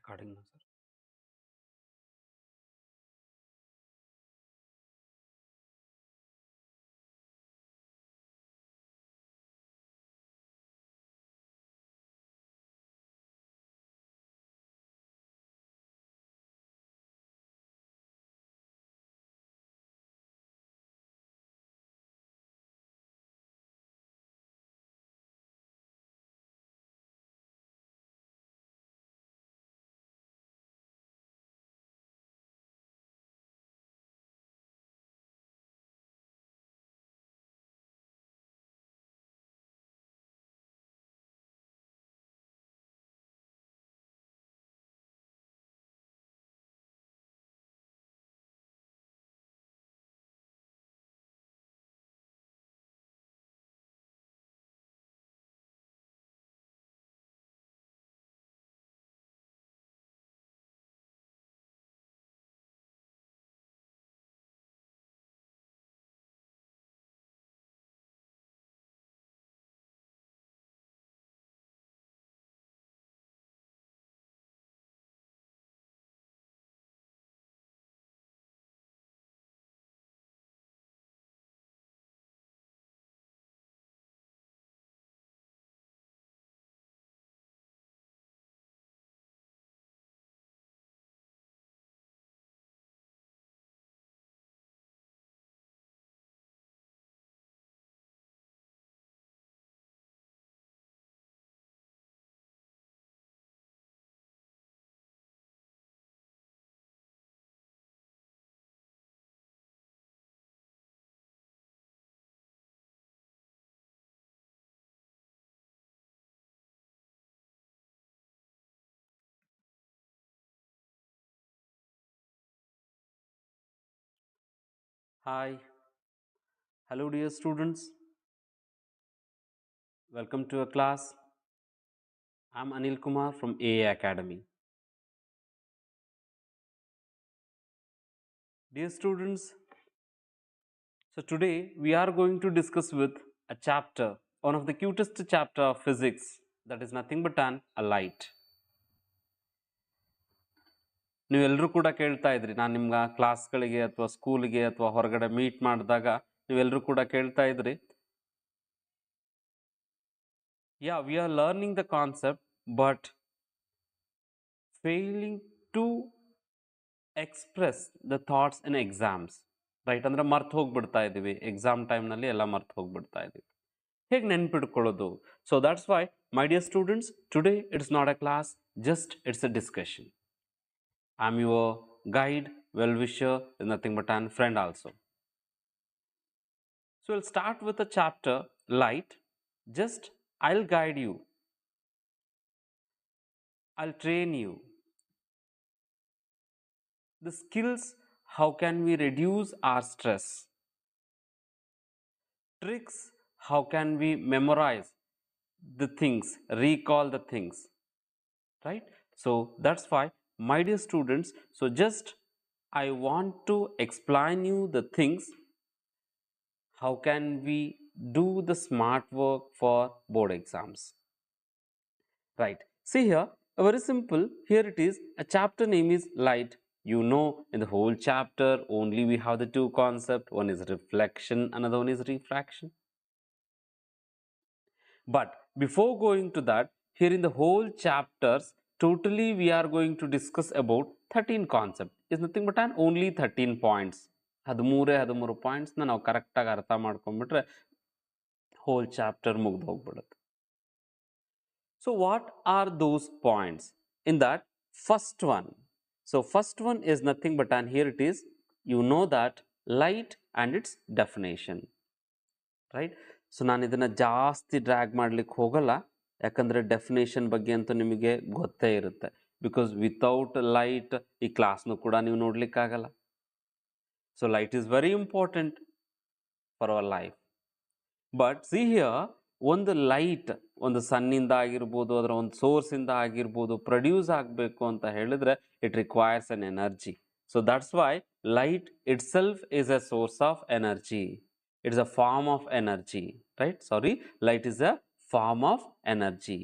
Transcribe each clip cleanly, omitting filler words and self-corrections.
Recording now, sir. Hi, hello, dear students. Welcome to a class. I'm Anil Kumar from AA Academy. Dear students, so today we are going to discuss with a chapter, one of the cutest chapter of physics, that is nothing but a light. ನೀವೆಲ್ಲರೂ ಕೂಡ ಕೇಳ್ತಾ ಇದ್ರಿ, ನಾನು ನಿಮ್ಗೆ ಕ್ಲಾಸ್ಗಳಿಗೆ ಅಥವಾ ಸ್ಕೂಲ್ಗೆ ಅಥವಾ ಹೊರಗಡೆ ಮೀಟ್ ಮಾಡಿದಾಗ ನೀವೆಲ್ಲರೂ ಕೂಡ ಕೇಳ್ತಾ ಇದ್ರಿ. Yeah, we are learning the concept, but failing to express the thoughts in exams. Right, ಅಂದ್ರೆ ಮರ್ತು ಹೋಗ್ಬಿಡ್ತಾ ಇದೀವಿ, ಎಕ್ಸಾಮ್ ಟೈಮ್ನಲ್ಲಿ ಎಲ್ಲ ಮರ್ತು ಹೋಗ್ಬಿಡ್ತಾ ಇದೀವಿ. ಹೇಗೆ ನೆನ್ಪಿಟ್ಕೊಳ್ಳೋದು? So that's why my dear students, today it's not a class, just it's a discussion. I am your guide, well wisher, nothing but an friend also. So we'll start with the chapter light. Just I'll guide you, I'll train you. The skills, how can we reduce our stress? Tricks, how can we memorize the things, recall the things, right? So that's why, my dear students, so just I want to explain you the things, how can we do the smart work for board exams, right? See here, very simple. Here it is, a chapter name is light. You know, in the whole chapter only we have the two concepts, one is reflection, another one is refraction. But before going to that, here in the whole chapters, totally we are going to discuss about 13 concepts. Is nothing but an only 13 points. 13 points na ನಾವು correct ಆಗಿ ಅರ್ಥ ಮಾಡ್ಕೊಂಡ್ಬಿಟ್ರೆ whole chapter ಮುಗ್ದು ಹೋಗ್ಬಿಡುತ್ತೆ. So what are those points? In that first one, so first one is nothing but, and here it is, you know that light and its definition. Right. So ನಾನು ಇದನ್ನು ಜಾಸ್ತಿ drag ಮಾಡ್ಲಿಕ್ಕೆ ಹೋಗಲ್ಲ, ಯಾಕಂದರೆ definition ಬಗ್ಗೆ ಅಂತೂ ನಿಮಗೆ ಗೊತ್ತೇ ಇರುತ್ತೆ. ಬಿಕಾಸ್ ವಿತೌಟ್ ಲೈಟ್ ಈ ಕ್ಲಾಸ್ನು ಕೂಡ ನೀವು ನೋಡಲಿಕ್ಕಾಗಲ್ಲ. So light is very important for our life. But see here, ಒಂದು ಲೈಟ್ ಒಂದು ಸನ್ನಿಂದ ಆಗಿರ್ಬೋದು, ಅದರ ಒಂದು ಸೋರ್ಸಿಂದ ಆಗಿರ್ಬೋದು, ಪ್ರೊಡ್ಯೂಸ್ ಆಗಬೇಕು ಅಂತ ಹೇಳಿದ್ರೆ it requires an energy. So that's Y light itself is a source of energy. It is a form of energy, right? Light is a form of energy.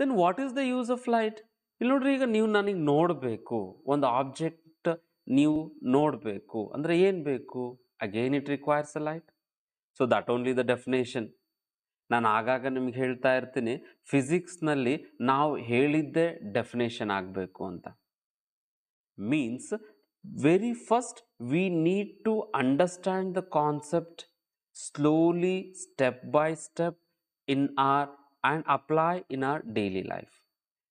Then what is the use of light? ಇಲ್ಲಿ ನೋಡ್ರಿ, ಈಗ ನೀವು ನನಗೆ ನೋಡಬೇಕು, ಒಂದು object ನೀವು ನೋಡಬೇಕು ಅಂದರೆ ಏನು ಬೇಕು? Again it requires a light. So that only the definition. ನಾನು ಆಗಾಗ ನಿಮ್ಗೆ ಹೇಳ್ತಾ ಇರ್ತೀನಿ, ಫಿಸಿಕ್ಸ್ನಲ್ಲಿ ನಾವು ಹೇಳಿದ್ದೇ ಡೆಫಿನೇಷನ್ ಆಗಬೇಕು ಅಂತ. Means very first we need to understand the concept slowly, step by step, in our and apply in our daily life.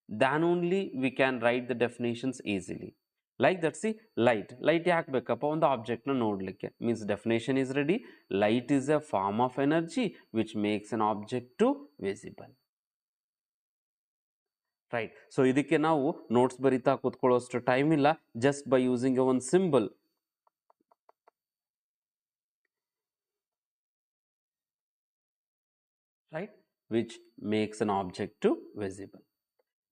Then only we can write the definitions easily. Like that, see, light ಯಾಕೆ ಬೇಕಪ್ಪ? ಒಂದು ಆಬ್ಜೆಕ್ಟ್ನ ನೋಡಲಿಕ್ಕೆ. Means definition is ready. Light is a form of energy which makes an object to visible. Right. So ಇದಕ್ಕೆ ನಾವು notes ಬರಿತಾ ಕೂತ್ಕೊಳ್ಳೋಷ್ಟು time ಇಲ್ಲ. Just by using a one symbol, right, which makes an object to visible.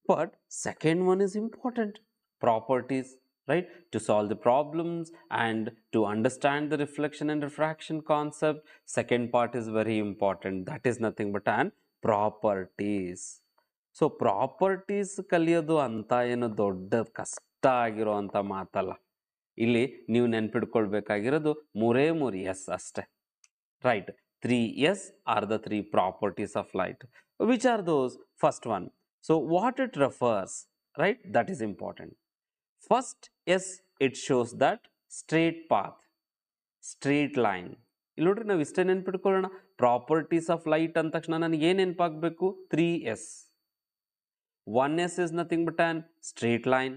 But second one is important, properties, right? To solve the problems and to understand the reflection and refraction concept, second part is very important. That is nothing but an properties. So properties ಕಲಿಯೋದು ಅಂತ ಏನು ದೊಡ್ಡ ಕಷ್ಟ ಆಗಿರೋವಂಥ ಮಾತಲ್ಲ. ಇಲ್ಲಿ ನೀವು ನೆನ್ಪಿಡ್ಕೊಳ್ಬೇಕಾಗಿರೋದು ಮೂರೇ ಮೂರು ಎಸ್ ಅಷ್ಟೇ. Right. 3 S are the 3 properties of light. Which are those? First one. So what it refers, right? That is important. First S, it shows that straight path, straight line. ಇಲ್ಲಿ ನೋಡ್ರಿ, ನಾವು ಇಷ್ಟೇ ನೆನ್ಪಿಟ್ಕೊಳ್ಳೋಣ. ಪ್ರಾಪರ್ಟೀಸ್ ಆಫ್ ಲೈಟ್ ಅಂದ ತಕ್ಷಣ ನನಗೆ ಏನು ನೆನಪಾಗಬೇಕು? 3S. 1S is nothing but an straight line.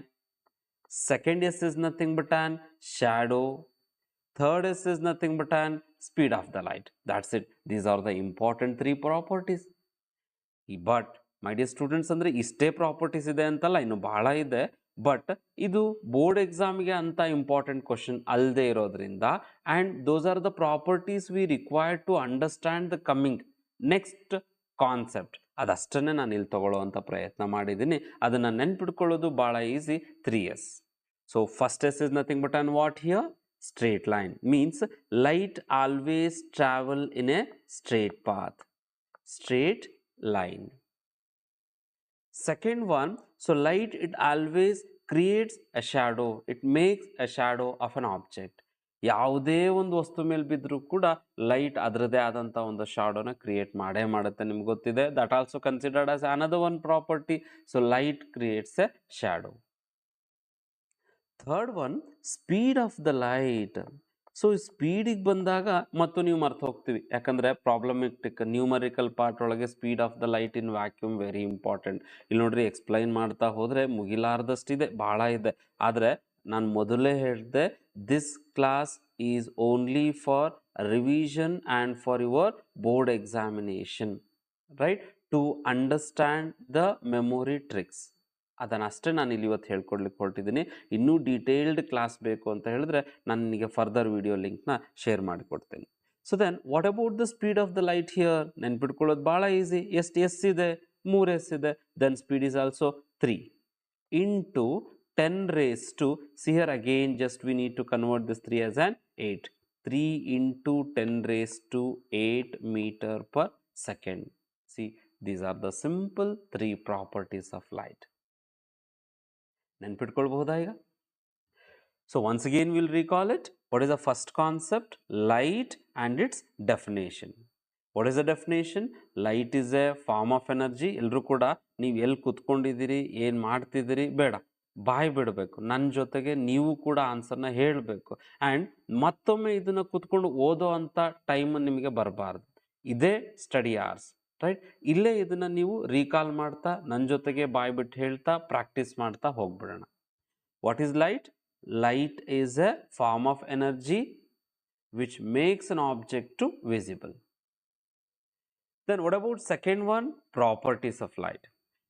Second S is nothing but an shadow. Third S is nothing but an speed of the light. That's it. These are the important 3 properties. But my dear students, ಅಂದರೆ ಇಷ್ಟೇ properties ಇದೆ ಅಂತಲ್ಲ, ಇನ್ನು ಬಹಳ ಇದೆ. But ಇದು board ಎಕ್ಸಾಮ್ಗೆ ಅಂತ ಇಂಪಾರ್ಟೆಂಟ್ ಕ್ವಶನ್ ಅಲ್ಲದೆ ಇರೋದ್ರಿಂದ, and those are the properties we required to understand the coming next concept. ಅದಷ್ಟನ್ನೇ ನಾನು ಇಲ್ಲಿ ತಗೊಳ್ಳೋವಂಥ ಪ್ರಯತ್ನ ಮಾಡಿದ್ದೀನಿ. ಅದನ್ನು ನೆನ್ಪಿಟ್ಕೊಳ್ಳೋದು ಭಾಳ easy. 3S. So first S is nothing but an what here? Straight line. Means light always travel in a straight path, straight line. Second one, so light, it always creates a shadow. It makes a shadow of an object. ಯಾವುದೇ ಒಂದು ವಸ್ತು ಮೇಲೆ ಬಿದ್ದರೂ ಕೂಡ light ಅದರದೇ ಆದಂಥ ಒಂದು ಶಾಡೋನ create ಮಾಡೇ ಮಾಡುತ್ತೆ. ನಿಮ್ಗೆ ಗೊತ್ತಿದೆ. That also considered as another one property. So light creates a shadow. Third one, speed of the light. So ಸ್ಪೀಡಿಗೆ ಬಂದಾಗ ಮತ್ತು ನೀವು ಮರ್ತು ಹೋಗ್ತೀವಿ, ಯಾಕಂದರೆ ಪ್ರಾಬ್ಲಮೆಟಿಕ್ ನ್ಯೂಮರಿಕಲ್ ಪಾರ್ಟ್ ಒಳಗೆ speed of the light in vacuum very important. ಇಲ್ಲಿ ನೋಡ್ರಿ, ಎಕ್ಸ್ಪ್ಲೈನ್ ಮಾಡ್ತಾ ಹೋದರೆ ಮುಗಿಲಾರ್ದಷ್ಟಿದೆ, ಭಾಳ ಇದೆ. ಆದರೆ ನಾನು ಮೊದಲೇ ಹೇಳಿದೆ, this class is only for revision and for your board examination, right, to understand the memory tricks. ಅದನ್ನಷ್ಟೇ ನಾನು ಇಲ್ಲಿ ಇವತ್ತು ಹೇಳ್ಕೊಡ್ಲಿಕ್ಕೆ ಹೊರಟಿದ್ದೀನಿ. ಇನ್ನೂ ಡೀಟೇಲ್ಡ್ ಕ್ಲಾಸ್ ಬೇಕು ಅಂತ ಹೇಳಿದ್ರೆ ನಾನು ನಿಮಗೆ ಫರ್ದರ್ ವಿಡಿಯೋ ಲಿಂಕ್ನ ಶೇರ್ ಮಾಡಿಕೊಡ್ತೇನೆ. So then what about the speed of the light here? ನೆನ್ಪಿಟ್ಕೊಳ್ಳೋದು ಭಾಳ ಈಸಿ. ಎಷ್ಟು S ಇದೆ? 3S ಇದೆ. Then speed is also 3 into 10 raised to, see here again, just we need to convert this 3 as an 8. 3 into 10 raised to 8 meter per second. See, these are the simple 3 properties of light. ನೆನ್ಪಿಟ್ಕೊಳ್ಬಹುದಾ ಈಗ? So once again will recall it. What is the first concept? Light and its definition. What is the definition? Light is a form of energy. ಎಲ್ಲರೂ ಕೂಡ ನೀವು ಎಲ್ಲಿ ಕೂತ್ಕೊಂಡಿದ್ದೀರಿ, ಏನು ಮಾಡ್ತಿದ್ದೀರಿ, ಬೇಡ, ಬಾಯ್ ಬಿಡಬೇಕು. ನನ್ನ ಜೊತೆಗೆ ನೀವು ಕೂಡ ಆನ್ಸರ್ನ ಹೇಳಬೇಕು. ಆ್ಯಂಡ್ ಮತ್ತೊಮ್ಮೆ ಇದನ್ನು ಕೂತ್ಕೊಂಡು ಓದೋ ಅಂಥ ಟೈಮ್ ನಿಮಗೆ ಬರಬಾರ್ದು. ಇದೇ ಸ್ಟಡಿ ಅವರ್ಸ್, ರೈಟ್? ಇಲ್ಲೇ ಇದನ್ನು ನೀವು ರೀಕಾಲ್ ಮಾಡ್ತಾ ನನ್ನ ಜೊತೆಗೆ ಬಾಯ್ ಬಿಟ್ಟು ಹೇಳ್ತಾ ಪ್ರಾಕ್ಟೀಸ್ ಮಾಡ್ತಾ ಹೋಗ್ಬಿಡೋಣ. What is light? Light is a form of energy which makes an object to visible. Then what about second one? Properties of light.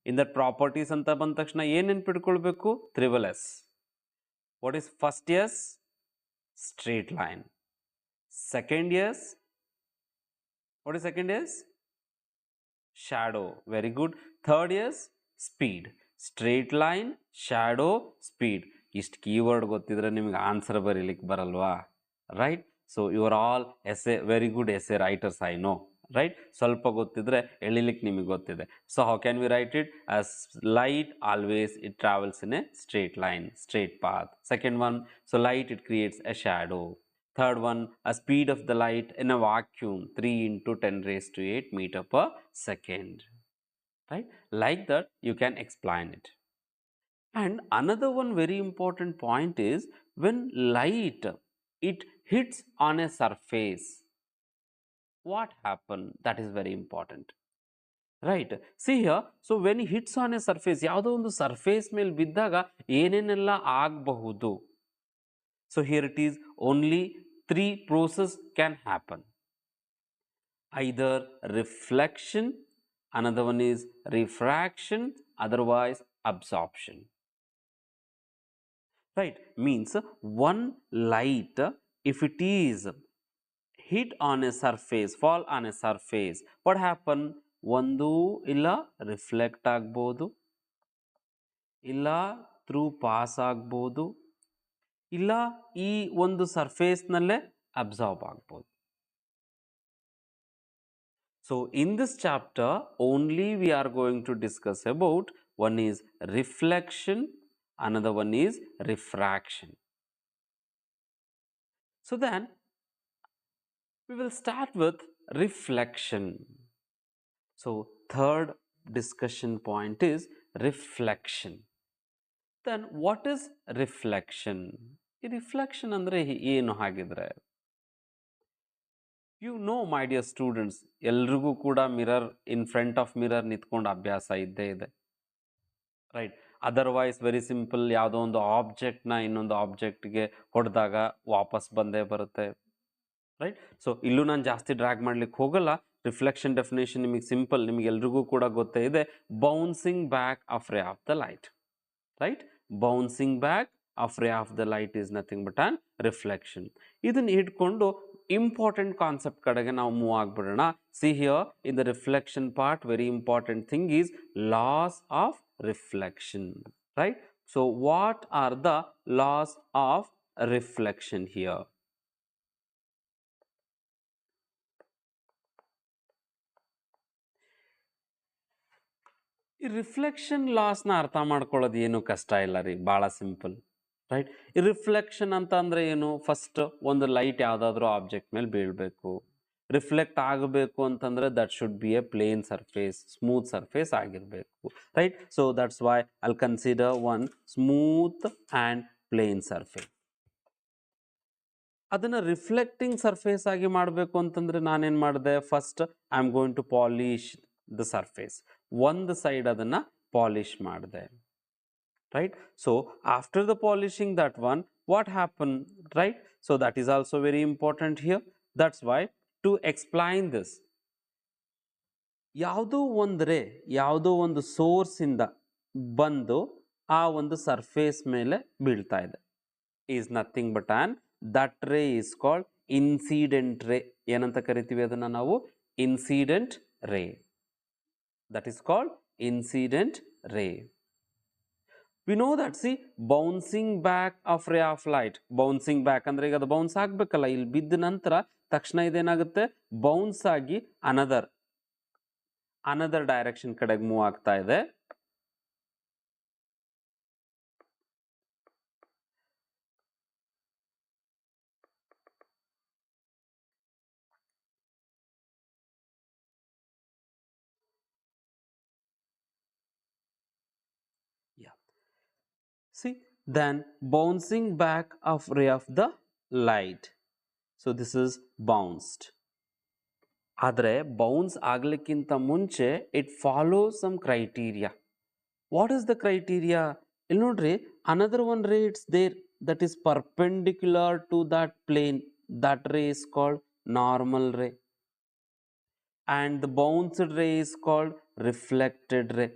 In that properties anta ಬಂದ ತಕ್ಷಣ ಏನು ನೆನ್ಪಿಟ್ಕೊಳ್ಬೇಕು? triple S. What is first S? Straight line. Second S? What is second S? Shadow. Very good. Third S? Speed. Straight line, shadow, speed. ಇಷ್ಟು keyword ಗೊತ್ತಿದ್ರೆ ನಿಮ್ಗೆ answer ಬರೀಲಿಕ್ಕೆ ಬರಲ್ವಾ? Right. So you are all as a very good as a writers, I know, right? ಸ್ವಲ್ಪ ಗೊತ್ತಿದ್ರೆ ಎಳಿಲಿಕ್ಕೆ ನಿಮಗೆ ಗೊತ್ತಿದೆ. So how can we write it? As light always it travels in a straight line, straight path. Second one, so light it creates a shadow. Third one, a speed of the light in a vacuum 3 into 10 raised to 8 meter per second, right? Like that you can explain it. And another one very important point is when light it hits on a surface, what happen? That is very important, right? See here, so when it hits on a surface, ಯಾವುದೋ ಒಂದು surface ಮೇಲೆ ಬಿದ್ದಾಗ ಏನೇನೆಲ್ಲ ಆಗಬಹುದು. So here it is, only three process can happen. Either reflection, another one is refraction, otherwise absorption. Right, means one light, if it is hit on a surface, fall on a surface, what happen? ಒಂದು ಇಲ್ಲ reflect ಆಗ್ಬೋದು, ಇಲ್ಲ through pass ಆಗ್ಬೋದು, ಇಲ್ಲ ಈ ಒಂದು ಸರ್ಫೇಸ್ನಲ್ಲೇ absorb ಆಗ್ಬೋದು. So in this chapter only we are going to discuss about one is reflection, another one is refraction. So then we will start with reflection. So third discussion point is reflection. Then what is reflection? ಈ reflection ಅಂದರೆ ಏನು ಹಾಗಿದ್ರೆ? You know my dear students, ಎಲ್ರಿಗೂ ಕೂಡ mirror in front of mirror ನಿಂತ್ಕೊಂಡು ಅಭ್ಯಾಸ ಇದ್ದೇ ಇದೆ, ರೈಟ್? ಅದರ್ವೈಸ್ ವೆರಿ ಸಿಂಪಲ್, ಯಾವುದೋ ಒಂದು ಆಬ್ಜೆಕ್ಟ್ನ ಇನ್ನೊಂದು ಆಬ್ಜೆಕ್ಟ್ಗೆ ಹೊಡೆದಾಗ ವಾಪಸ್ ಬಂದೇ ಬರುತ್ತೆ, ರೈಟ್? ಸೊ ಇಲ್ಲೂ ನಾನು ಜಾಸ್ತಿ ಡ್ರ್ಯಾಗ್ ಮಾಡ್ಲಿಕ್ಕೆ ಹೋಗಲ್ಲ. ರಿಫ್ಲೆಕ್ಷನ್ ಡೆಫಿನೇಷನ್ ನಿಮಗೆ ಸಿಂಪಲ್, ನಿಮಗೆ ಎಲ್ರಿಗೂ ಕೂಡ ಗೊತ್ತೇ ಇದೆ, bouncing back of ray of the light, right? Bouncing back of ray of the light is nothing but an reflection. ಇದನ್ನು ಹಿಡ್ಕೊಂಡು ಇಂಪಾರ್ಟೆಂಟ್ ಕಾನ್ಸೆಪ್ಟ್ ಕಡೆಗೆ ನಾವು ಮೂವ್ ಆಗ್ಬಿಡೋಣ. See here in the reflection part, very important thing is laws of reflection, right? So what are the laws of reflection here? ಈ reflection ಲಾಸ್ನ ಅರ್ಥ ಮಾಡ್ಕೊಳ್ಳೋದು ಏನು ಕಷ್ಟ ಇಲ್ಲ ರೀ, ಭಾಳ ಸಿಂಪಲ್, ರೈಟ್? ಈ ರಿಫ್ಲೆಕ್ಷನ್ ಅಂತ ಅಂದರೆ ಏನು? ಫಸ್ಟ್ ಒಂದು ಲೈಟ್ ಯಾವುದಾದ್ರೂ ಆಬ್ಜೆಕ್ಟ್ ಮೇಲೆ ಬೀಳಬೇಕು, ರಿಫ್ಲೆಕ್ಟ್ ಆಗಬೇಕು ಅಂತಂದರೆ that should be a plane surface, smooth surface ಆಗಿರಬೇಕು, right? So that's why I'll consider one smooth and plane surface. ಅದನ್ನು ರಿಫ್ಲೆಕ್ಟಿಂಗ್ ಸರ್ಫೇಸ್ ಆಗಿ ಮಾಡಬೇಕು ಅಂತಂದರೆ ನಾನೇನು ಮಾಡಿದೆ? First I am going to polish the surface, ಒಂದು ಸೈಡ್ ಅದನ್ನು ಪಾಲಿಶ್ ಮಾಡಿದೆ, right? So after the polishing that one, what happened, right? So that is also very important here. That's why to explain this, ಯಾವುದೋ ಒಂದು ರೇ, ಯಾವುದೋ ಒಂದು ಸೋರ್ಸಿಂದ ಬಂದು ಆ ಒಂದು ಸರ್ಫೇಸ್ ಮೇಲೆ ಬೀಳ್ತಾ ಇದೆ, is nothing but on that ರೇ ಈಸ್ ಕಾಲ್ಡ್ ಇನ್ಸಿಡೆಂಟ್ ರೇ. ಏನಂತ ಕರಿತೀವಿ ಅದನ್ನು ನಾವು? ಇನ್ಸಿಡೆಂಟ್ ರೇ. ದಟ್ ಈಸ್ ಕಾಲ್ಡ್ ಇನ್ಸಿಡೆಂಟ್ ರೇ. We know that, see, bouncing back of ray of light, bouncing back ಅಂದ್ರೆ ಈಗ ಅದು ಬೌನ್ಸ್ ಆಗಬೇಕಲ್ಲ, ಇಲ್ಲಿ ಬಿದ್ದ ನಂತರ ತಕ್ಷಣ ಇದೇನಾಗುತ್ತೆ? ಬೌನ್ಸ್ ಆಗಿ ಅನದರ್ ಡೈರೆಕ್ಷನ್ ಕಡೆಗೆ ಮೂವ್ ಆಗ್ತಾ ಇದೆ. See, then bouncing back of ray of the light. So this is bounced. ಆದರೆ ಬೌನ್ಸ್ ಆಗಲಿಕ್ಕಿಂತ ಮುಂಚೆ it follow some criteria. What is the criteria? ಇಲ್ಲಿ ನೋಡ್ರಿ, another one ray it's there that is perpendicular to that plane, that ray is called normal ray, and the bounced ray is called reflected ray.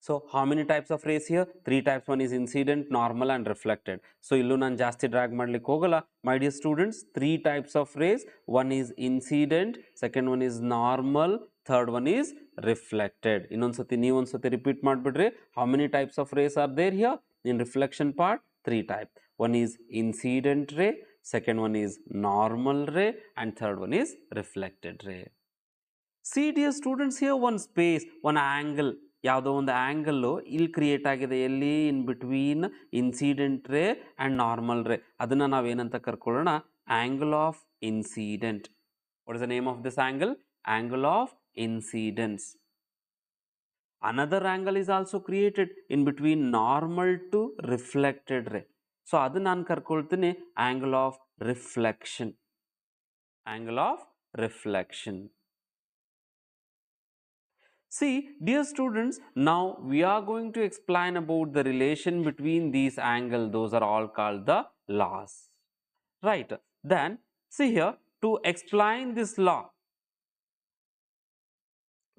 So how many types of rays here? Three types. One is incident, normal and reflected. So illu nan ಜಾಸ್ತಿ drag ಮಾಡ್ಲಿಕ್ಕೆ ಹೋಗಲ್ಲ. My dear students, three types of rays. One is incident, second one is normal, third one is reflected. ಇನ್ನೊಂದ್ಸತಿ ನೀವೊಂದ್ಸತಿ repeat ಮಾಡಿಬಿಡ್ರಿ. How many types of rays are there here? In reflection part, three types. One is incident ray, second one is normal ray, and third one is reflected ray. See dear students, here one space, one angle, ಯಾವುದೋ ಒಂದು angle ಇಲ್ಲಿ create ಆಗಿದೆ, ಎಲ್ಲಿ in between incident ray and normal ray. ಅದನ್ನು ನಾವೇನಂತ ಕರ್ಕೊಳ್ಳೋಣ, angle of incident. What is the name of this angle? Angle of incidence. Another angle is also created in between normal to reflected ray. So ಅದು ನಾನು ಕರ್ಕೊಳ್ತೀನಿ angle of reflection. Angle of reflection. See dear students, now we are going to explain about the relation between these angles. Those are all called the laws. Right. Then see here, to explain this law,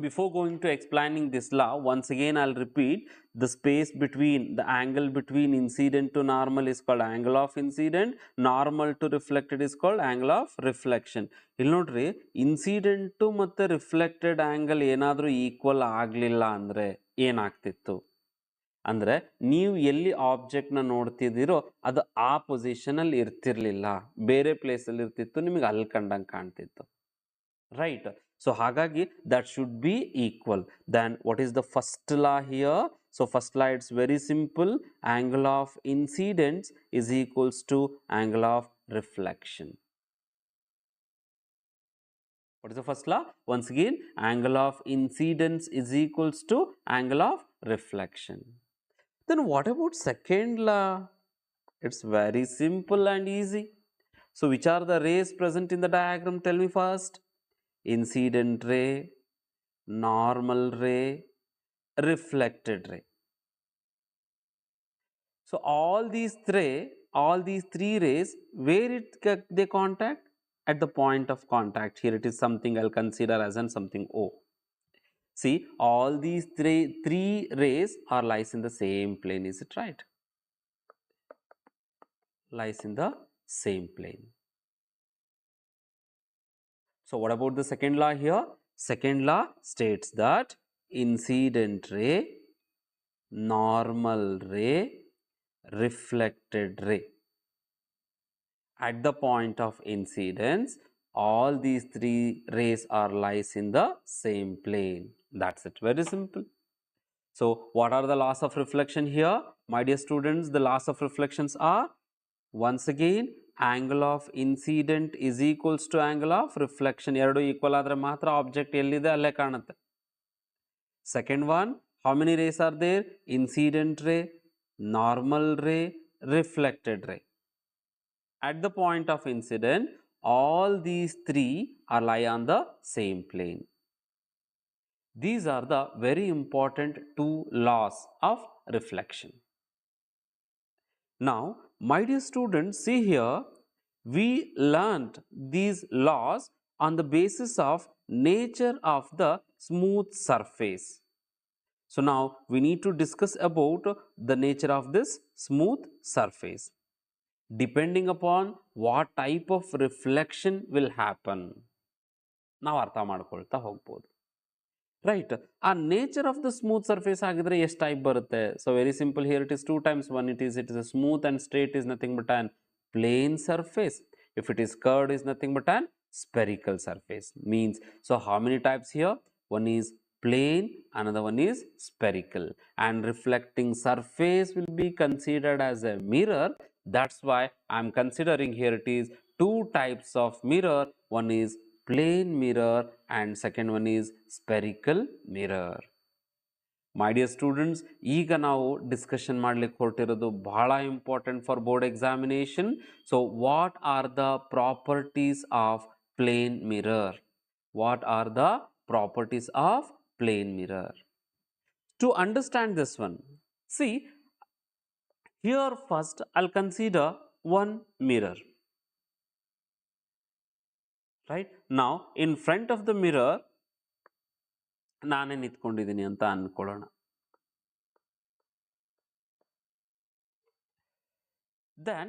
before going to explaining this law, once again I'll repeat, the space between, the angle between incident to normal is called angle of incident, normal to reflected is called angle of reflection. ಇಲ್ಲಿ ನೋಡ್ರಿ, incident ಮತ್ತು reflected angle ಏನಾದರೂ equal ಆಗಲಿಲ್ಲ ಅಂದರೆ ಏನಾಗ್ತಿತ್ತು ಅಂದರೆ, ನೀವು ಎಲ್ಲಿ ಆಬ್ಜೆಕ್ಟ್ನ ನೋಡ್ತಿದ್ದೀರೋ ಅದು ಆ ಪೊಸಿಷನಲ್ಲಿ ಇರ್ತಿರ್ಲಿಲ್ಲ, ಬೇರೆ ಪ್ಲೇಸಲ್ಲಿ ಇರ್ತಿತ್ತು, ನಿಮಗೆ ಅಲ್ಲಿ ಕಂಡಂಗೆ ಕಾಣ್ತಿತ್ತು. Right. So hagagi that should be equal. Then what is the first law here? So first law, it's very simple. Angle of incidence is equals to angle of reflection. What is the first law? Once again, angle of incidence is equals to angle of reflection. Then what about second law? It's very simple and easy. So which are the rays present in the diagram? Tell me first. Incident ray, normal ray, reflected ray. So all these three rays, where they contact? At the point of contact. Here it is something I'll consider as an something O. See, all these three rays are lies in the same plane. Is it right? Lies in the same plane. So what about the second law here? Second law states that incident ray, normal ray, reflected ray. At the point of incidence, all these three rays are lies in the same plane. That's it. Very simple. So what are the laws of reflection here? My dear students, the laws of reflections are, once again, angle of incident is equals to angle of reflection. ಎರಡು equal ಆದರೆ ಮಾತ್ರ object ಎಲ್ಲಿದೆ ಅಲ್ಲೇ ಕಾಣುತ್ತೆ. Second one, how many rays are there? Incident ray, normal ray, reflected ray. At the point of incident, all these three are lie on the same plane. These are the very important two laws of reflection. Now, my dear students, see here, we learnt these laws on the basis of nature of the smooth surface. So now we need to discuss about the nature of this smooth surface. Depending upon what type of reflection will happen, ನಾವು ಅರ್ಥ ಮಾಡ್ಕೊಳ್ತಾ ಹೋಗ್ಬೋದು. Right. A nature of the smooth surface agidre ಎಷ್ಟು type ಬರುತ್ತೆ? So very simple, here it is 2 times 1. It is a smooth and straight is nothing but an plane surface. If it is curved is nothing but an spherical surface. Means, so how many types here? One is plane, another one is spherical, and reflecting surface will be considered as a mirror. That's why I am considering here it is 2 types of mirror. One is plane mirror and second one is spherical mirror. My dear students, ಈಗ ನಾವು discussion ಮಾಡಲಿಕ್ಕೆ ಹೊರಟಿರೋದು ಬಹಳ important for board examination. So what are the properties of plane mirror? What are the properties of plane mirror? To understand this one, see here first I'll consider one mirror. Right now in front of the mirror ನಾನೇ ನಿಂತ್ಕೊಂಡಿದ್ದೀನಿ ಅಂತ ಅನ್ಕೊಳ್ಳೋಣ. Then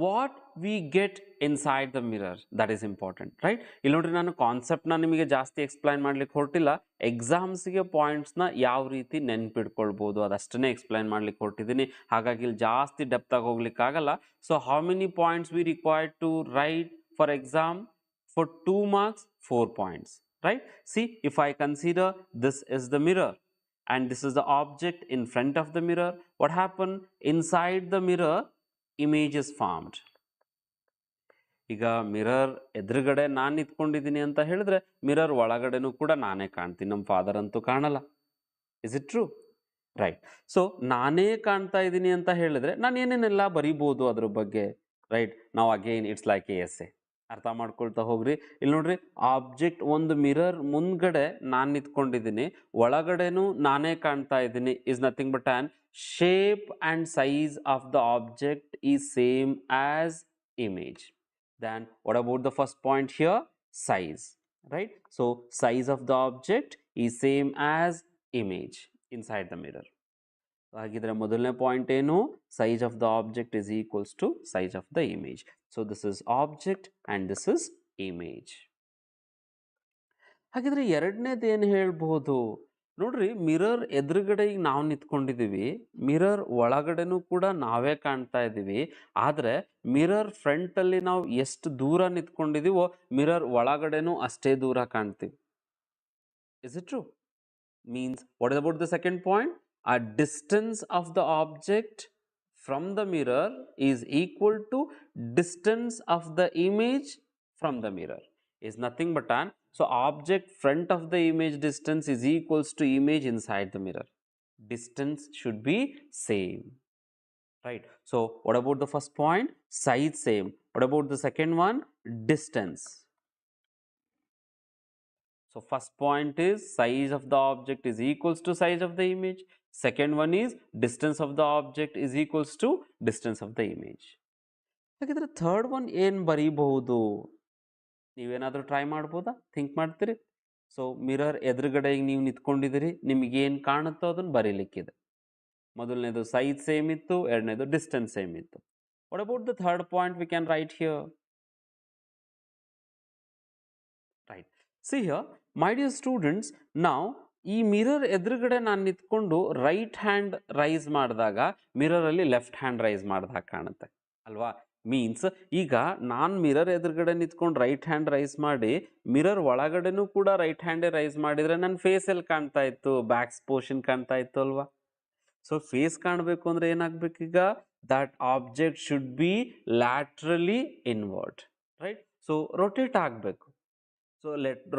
what we get inside the mirror, that is important, right? ಇಲ್ಲಿ ನೋಡ್ರಿ, ನಾನು ಕಾನ್ಸೆಪ್ಟ್ನ ನಿಮಗೆ ಜಾಸ್ತಿ explain ಮಾಡ್ಲಿಕ್ಕೆ ಹೊರಟಿಲ್ಲ. ಎಕ್ಸಾಮ್ಸ್ಗೆ ಪಾಯಿಂಟ್ಸ್ನ ಯಾವ ರೀತಿ ನೆನ್ಪಿಡ್ಕೊಳ್ಬೋದು ಅದಷ್ಟನ್ನೇ ಎಕ್ಸ್ಪ್ಲೈನ್ ಮಾಡ್ಲಿಕ್ಕೆ ಹೊರಟಿದ್ದೀನಿ. ಹಾಗಾಗಿ ಇಲ್ಲಿ ಜಾಸ್ತಿ ಡೆಪ್ತಾಗಿ ಹೋಗ್ಲಿಕ್ಕಾಗಲ್ಲ. So how many points we required to write for exam? For 2 marks, 4 points. right? See, if I consider this is the mirror and this is the object in front of the mirror, what happened? Inside the mirror, image is formed. ಈಗ mirror ಎದುರುಗಡೆ ನಾನು ನಿಂತ್ಕೊಂಡಿದ್ದೀನಿ ಅಂತ ಹೇಳಿದ್ರೆ mirror ಒಳಗಡೆನೂ ಕೂಡ ನಾನೇ ಕಾಣ್ತೀನಿ. ನಮ್ಮ father ಅಂತೂ ಕಾಣಲ್ಲ. Is it true? Right. So ನಾನೇ ಕಾಣ್ತಾ ಇದ್ದೀನಿ ಅಂತ ಹೇಳಿದ್ರೆ ನಾನು ಏನೇನೆಲ್ಲ ಬರಿಬೋದು ಅದ್ರ ಬಗ್ಗೆ, ರೈಟ್? ನಾವು again it's like a as a. ಅರ್ಥ ಮಾಡ್ಕೊಳ್ತಾ ಹೋಗ್ರಿ. ಇಲ್ಲಿ ನೋಡ್ರಿ, ಆಬ್ಜೆಕ್ಟ್ ಒಂದು ಮಿರರ್ ಮುಂದ್ಗಡೆ ನಾನು ನಿಂತ್ಕೊಂಡಿದ್ದೀನಿ, ಒಳಗಡೆನೂ ನಾನೇ ಕಾಣ್ತಾ ಇದ್ದೀನಿ. Is nothing but on shape and size of the object is same as image. Then what about the first point here? Size, right? So size of the object is same as image inside the mirror. ಹಾಗಿದ್ರೆ ಮೊದಲನೇ point ಏನು? Size of the object is equals to size of the image. So this is object and this is image. ಹಾಗಿದ್ರೆ ಎರಡನೇದು ಏನು ಹೇಳ್ಬೋದು? ನೋಡ್ರಿ, mirror ಎದುರುಗಡೆ ಈಗ ನಾವು ನಿಂತ್ಕೊಂಡಿದ್ದೀವಿ, ಮಿರರ್ ಒಳಗಡೆನೂ ಕೂಡ ನಾವೇ ಕಾಣ್ತಾ ಇದ್ದೀವಿ. ಆದರೆ ಮಿರರ್ ಫ್ರಂಟಲ್ಲಿ ನಾವು ಎಷ್ಟು ದೂರ ನಿಂತ್ಕೊಂಡಿದ್ದೀವೋ ಮಿರರ್ ಒಳಗಡೆನೂ ಅಷ್ಟೇ ದೂರ ಕಾಣ್ತೀವಿ. Is it true? Means what is about the second point? A distance of the object from the mirror is equal to distance of the image from the mirror. Is nothing but an, so object front of the image distance is equals to image inside the mirror. Distance should be same, right? So what about the first point? Size same. What about the second one? Distance. So first point is size of the object is equals to size of the image. Second one is distance of the object is equals to distance of the image. ಹಾಗಿದ್ರೆ third one ಏನು ಬರೀಬಹುದು? ನೀವೇನಾದರೂ try ಮಾಡ್ಬೋದಾ? Think ಮಾಡ್ತೀರಿ? So mirror ಎದುರುಗಡೆ ನೀವು ನಿಂತ್ಕೊಂಡಿದ್ದೀರಿ, ನಿಮಗೇನು ಕಾಣುತ್ತೋ ಅದನ್ನು ಬರೀಲಿಕ್ಕಿದೆ. ಮೊದಲನೇದು ಸೈಜ್ ಸೇಮ್ ಇತ್ತು, ಎರಡನೇದು ಡಿಸ್ಟೆನ್ಸ್ ಸೇಮ್ ಇತ್ತು. What about the third point we can write here? Right. See here my dear students, ನಾವು ಈ ಮಿರರ್ ಎದುರುಗಡೆ ನಾನು ನಿಂತ್ಕೊಂಡು ರೈಟ್ ಹ್ಯಾಂಡ್ ರೈಸ್ ಮಾಡಿದಾಗ ಮಿರರಲ್ಲಿ ಲೆಫ್ಟ್ ಹ್ಯಾಂಡ್ ರೈಸ್ ಮಾಡಿದಾಗ ಕಾಣುತ್ತೆ ಅಲ್ವಾ? ಮೀನ್ಸ್ ಈಗ ನಾನು ಮಿರರ್ ಎದುರುಗಡೆ ನಿಂತ್ಕೊಂಡು ರೈಟ್ ಹ್ಯಾಂಡ್ ರೈಸ್ ಮಾಡಿ ಮಿರರ್ ಒಳಗಡೆನೂ ಕೂಡ ರೈಟ್ ಹ್ಯಾಂಡೇ ರೈಸ್ ಮಾಡಿದರೆ ನನ್ನ ಫೇಸಲ್ಲಿ ಕಾಣ್ತಾ ಇತ್ತು, ಬ್ಯಾಕ್ಸ್ ಪೋರ್ಷನ್ ಕಾಣ್ತಾ ಇತ್ತು ಅಲ್ವಾ? ಸೊ ಫೇಸ್ ಕಾಣಬೇಕು ಅಂದರೆ ಏನಾಗಬೇಕು? ಈಗ that object should be laterally inverted, right? So rotate ಆಗಬೇಕು. ಸೊ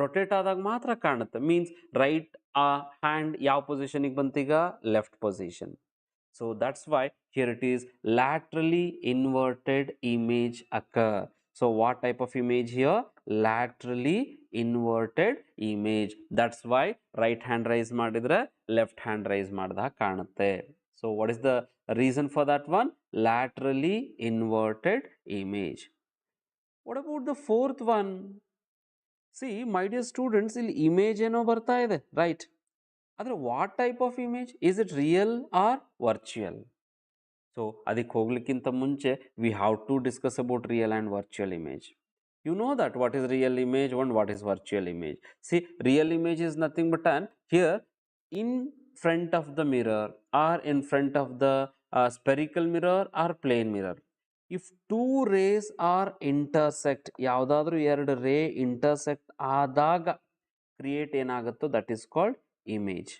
ರೊಟೇಟ್ ಆದಾಗ ಮಾತ್ರ ಕಾಣುತ್ತೆ. ಮೀನ್ಸ್ ರೈಟ್ ಹ್ಯಾಂಡ್ ಯಾವ ಪೊಸಿಷನಿಗೆ ಬಂತೀಗ? Left position. So that's why here it is laterally inverted image occur. So what type of image here? Laterally inverted image. That's why right hand raise ಮಾಡಿದ್ರೆ left hand raise ಮಾಡಿದಾಗ ಕಾಣುತ್ತೆ. So what is the reason for that one? Laterally inverted image. What about the fourth one? See, my dear students, ಇಲ್ಲಿ image ಏನೋ ಬರ್ತಾ ಇದೆ, right? ಆದರೆ what type of image? Is it real or virtual? So ಅದಕ್ಕೆ ಹೋಗ್ಲಿಕ್ಕಿಂತ ಮುಂಚೆ we have to discuss about real and virtual image. You know that what is real image and what is virtual image. See, real image is nothing but an, here in front of the mirror or in front of the spherical mirror or plane mirror, if two rays are intersect, ಯಾವುದಾದ್ರೂ ಎರಡು ರೇ intersect ಆದಾಗ create ಏನಾಗುತ್ತೋ that is called image,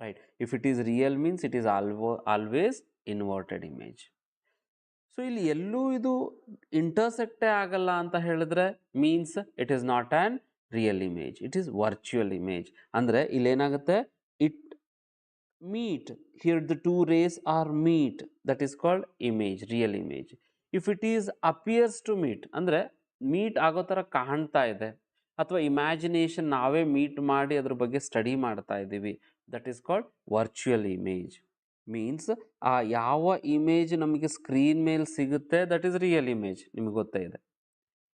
right? If it is real means it is always inverted image. So ಇಲ್ಲಿ ಎಲ್ಲೂ ಇದು ಇಂಟರ್ಸೆಕ್ಟೇ ಆಗಲ್ಲ ಅಂತ ಹೇಳಿದ್ರೆ means it is not an real image, it is virtual image. ಅಂದರೆ ಇಲ್ಲೇನಾಗುತ್ತೆ? It meet, here the two rays are meet, that is called image, real image. If it is appears to meet, ಅಂದರೆ meet ಆಗೋ ಥರ ಕಾಣ್ತಾ ಇದೆ, ಅಥವಾ imagination ನಾವೇ meet ಮಾಡಿ ಅದ್ರ ಬಗ್ಗೆ ಸ್ಟಡಿ ಮಾಡ್ತಾ ಇದ್ದೀವಿ, that is called virtual image. Means ಆ ಯಾವ ಇಮೇಜ್ ನಮಗೆ ಸ್ಕ್ರೀನ್ ಮೇಲೆ ಸಿಗುತ್ತೆ ದಟ್ ಈಸ್ ರಿಯಲ್ ಇಮೇಜ್, ನಿಮಗೆ ಗೊತ್ತೇ ಇದೆ.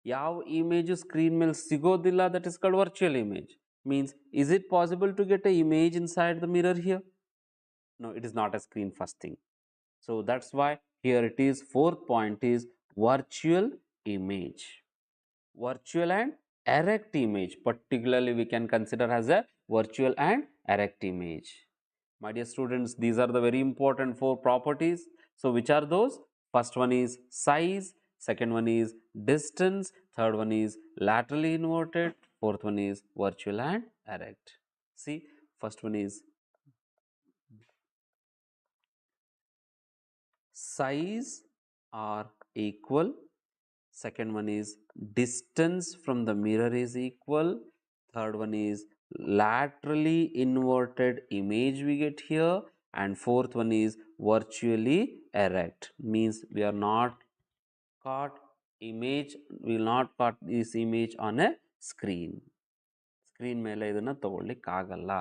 ಯಾವ ಇಮೇಜು ಸ್ಕ್ರೀನ್ ಮೇಲೆ ಸಿಗೋದಿಲ್ಲ that is called virtual image. Means is it possible to get a image inside the mirror here? No, it is not a screen first thing. So that's why here it is, fourth point is virtual image. Virtual and erect image, particularly we can consider as a virtual and erect image. My dear students, these are the very important four properties. So which are those? First one is size, second one is distance, third one is laterally inverted, fourth one is virtual and erect. See, first one is size are equal, second one is distance from the mirror is equal, third one is laterally inverted image we get here, and fourth one is virtually erect, means we are not caught image, we will not caught this image on a screen ಮೇಲೆ ಇದನ್ನ ತಗೊಳ್ಳಿಕ್ಕೆ ಆಗಲ್ಲ.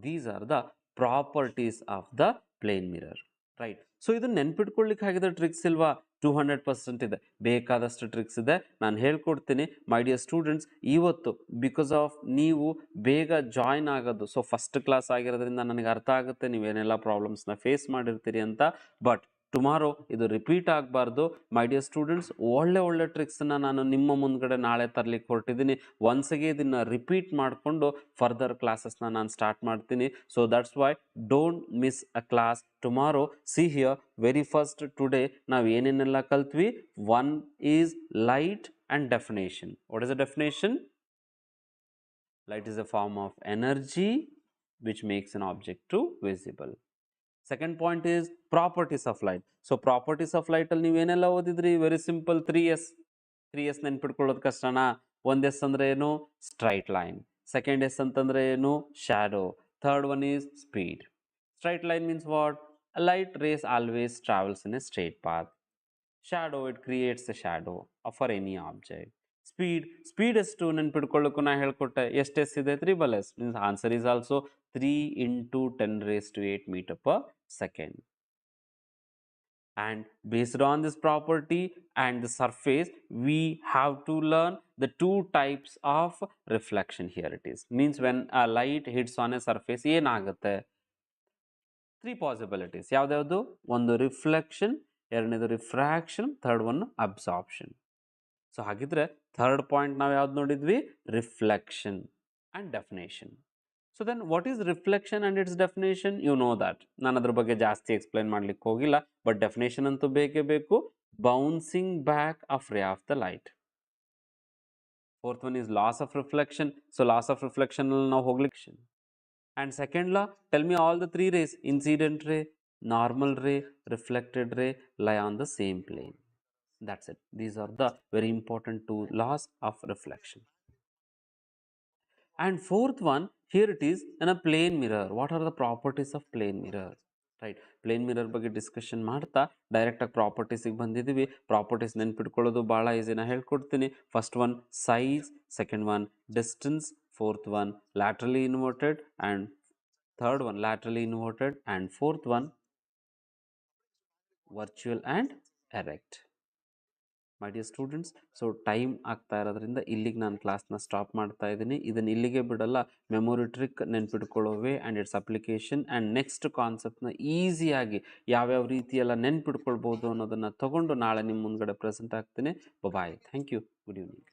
These are the properties of the plane mirror, right? So ಇದನ್ನ ನೆನ್ಪಿಟ್ಕೊಳ್ಳಿಕ್ಕೆ ಹಾಗಿದ್ರೆ tricks ಇಲ್ವಾ? 200% ಇದೆ, ಬೇಕಾದಷ್ಟು tricks ಇದೆ, ನಾನು ಹೇಳ್ಕೊಡ್ತೀನಿ ಮೈ ಡಿಯರ್ ಸ್ಟೂಡೆಂಟ್ಸ್. ಇವತ್ತು ಬಿಕಾಸ್ ಆಫ್ ನೀವು ಬೇಗ ಜಾಯ್ನ್ ಆಗೋದು, ಸೊ ಫಸ್ಟ್ ಕ್ಲಾಸ್ ಆಗಿರೋದ್ರಿಂದ ನನಗೆ ಅರ್ಥ ಆಗುತ್ತೆ ನೀವೇನೆಲ್ಲ ಪ್ರಾಬ್ಲಮ್ಸ್ನ ಫೇಸ್ ಮಾಡಿರ್ತೀರಿ ಅಂತ. ಬಟ್ ಟುಮಾರೋ ಇದು ರಿಪೀಟ್ ಆಗಬಾರ್ದು ಮೈ ಡಿಯರ್ ಸ್ಟೂಡೆಂಟ್ಸ್. ಒಳ್ಳೆ ಟ್ರಿಕ್ಸನ್ನ ನಾನು ನಿಮ್ಮ ಮುಂದ್ಗಡೆ ನಾಳೆ ತರಲಿಕ್ಕೆ ಹೊರಟಿದ್ದೀನಿ. ಒನ್ಸ್ಗೆ ಇದನ್ನು ರಿಪೀಟ್ ಮಾಡಿಕೊಂಡು ಫರ್ದರ್ ಕ್ಲಾಸಸ್ನ ನಾನು ಸ್ಟಾರ್ಟ್ ಮಾಡ್ತೀನಿ. So that's why don't miss a class tomorrow. See here, very first today ನಾವು ಏನೇನೆಲ್ಲ ಕಲ್ತ್ವಿ. One is light and definition. What is a definition? Light is a form of energy which makes an object visible. Second point is properties of light. So properties of light ಅಲ್ಲಿ ನೀವೇನೆಲ್ಲ ಓದಿದ್ರಿ? Very simple, 3S. 3S ನೆನ್ಪಿಟ್ಕೊಳ್ಳೋದು ಕಷ್ಟನಾ? ಒಂದು S ಅಂದರೆ ಏನು? Straight line. Second S ಅಂತಂದರೆ ಏನು? Shadow. Third one is speed. Straight line means what? A light rays always travels in a straight path. Shadow, it creates a shadow for any object. Speed ಎಷ್ಟು ನೆನ್ಪಿಟ್ಕೊಳ್ಳೋಕ್ಕೂ ನಾ ಹೇಳ್ಕೊಟ್ಟೆ. ಎಷ್ಟು S ಇದೆ? 3S. Means answer is also 3 into 10⁸ meter per second. And based on this property and the surface, we have to learn the two types of reflection. Here it is. Means when a light hits on a surface, ಏನಾಗುತ್ತೆ? 3 possibilities. ಯಾವ್ದು? ಒಂದು reflection, ಎರಡನೇದು refraction, third one absorption. So ಹಾಗಿದ್ರೆ third point ನಾವು ಯಾವ್ದು ನೋಡಿದ್ವಿ? Reflection and definition. So then what is reflection and its definition? You know that. ನಾನು ಅದ್ರ ಬಗ್ಗೆ ಜಾಸ್ತಿ ಎಕ್ಸ್ಪ್ಲೈನ್ ಮಾಡ್ಲಿಕ್ಕೆ ಹೋಗಿಲ್ಲ, ಬಟ್ ಡೆಫಿನೇಷನ್ ಅಂತೂ ಬೇಕೇ ಬೇಕು. Bouncing back of ray of the light. Fourth one is laws of reflection. So laws of reflection ಅಲ್ಲಿ ನಾವು ಹೋಗ್ಲಿಕ್ಕೆ. And second law, tell me all the 3 rays: incident ray, normal ray, reflected ray lie on the same plane. That's it. These are the very important 2 laws of reflection. And fourth one, here it is in a plane mirror. What are the properties of plane mirror? Right? Plane mirror ಬಗ್ಗೆ discussion ಮಾಡ್ತಾ ಡೈರೆಕ್ಟಾಗಿ ಪ್ರಾಪರ್ಟೀಸಿಗೆ ಬಂದಿದ್ದೀವಿ. Properties ನೆನ್ಪಿಟ್ಕೊಳ್ಳೋದು ಭಾಳ easy, ನಾನು ಹೇಳ್ಕೊಡ್ತೀನಿ. First one size, second one distance, fourth one laterally inverted, and third one laterally inverted, and fourth one virtual and erect. My dear students, so time ಆಗ್ತಾ ಇರೋದ್ರಿಂದ ಇಲ್ಲಿಗೆ ನಾನು ಕ್ಲಾಸ್ನ ಸ್ಟಾಪ್ ಮಾಡ್ತಾ ಇದ್ದೀನಿ. ಇದನ್ನು ಇಲ್ಲಿಗೆ ಬಿಡಲ್ಲ. ಮೆಮೊರಿ ಟ್ರಿಕ್ ನೆನ್ಪಿಟ್ಕೊಳ್ಳೋವೆ and it's application and next ಕಾನ್ಸೆಪ್ಟ್ನ ಈಸಿಯಾಗಿ ಯಾವ್ಯಾವ ರೀತಿಯೆಲ್ಲ ನೆನ್ಪಿಟ್ಕೊಳ್ಬೋದು ಅನ್ನೋದನ್ನು ತಗೊಂಡು ನಾಳೆ ನಿಮ್ಮ ಮುಂದ್ಗಡೆ ಪ್ರೆಸೆಂಟ್ ಆಗ್ತೀನಿ. Bye. Thank you. Good evening.